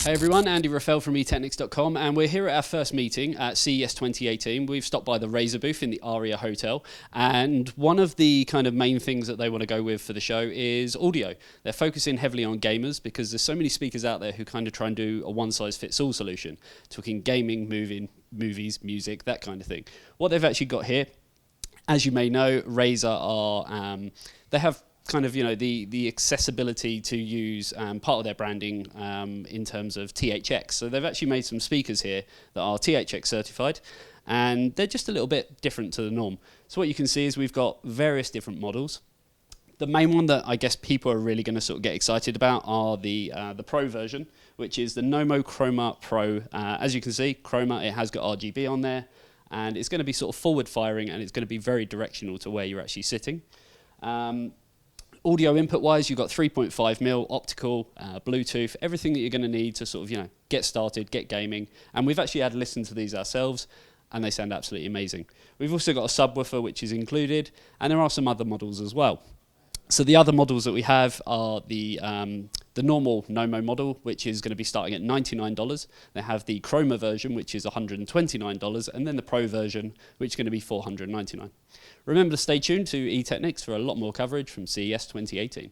Hey everyone, Andy Raffel from eTeknix.com, and we're here at our first meeting at CES 2018. We've stopped by the Razer booth in the Aria Hotel, and one of the kind of main things that they want to go with for the show is audio. They're focusing heavily on gamers because there's so many speakers out there who kind of try and do a one-size-fits-all solution, talking gaming, movies, music, that kind of thing. What they've actually got here, as you may know, Razer are, they have kind of, the accessibility to use part of their branding in terms of THX. So they've actually made some speakers here that are THX certified, and they're just a little bit different to the norm. So what you can see is we've got various different models. The main one that I guess people are really going to sort of get excited about are the Pro version, which is the Nommo Pro. As you can see, Chroma, it has got RGB on there, and it's going to be sort of forward firing, and it's going to be very directional to where you're actually sitting. Audio input wise, you've got 3.5mm, optical, Bluetooth, everything that you're going to need to sort of, get started, get gaming. And we've actually had a listen to these ourselves, and they sound absolutely amazing. We've also got a subwoofer, which is included, and there are some other models as well. So the other models that we have are the normal Nommo model, which is going to be starting at $99. They have the Chroma version, which is $129, and then the Pro version, which is going to be $499. Remember to stay tuned to eTeknix for a lot more coverage from CES 2018.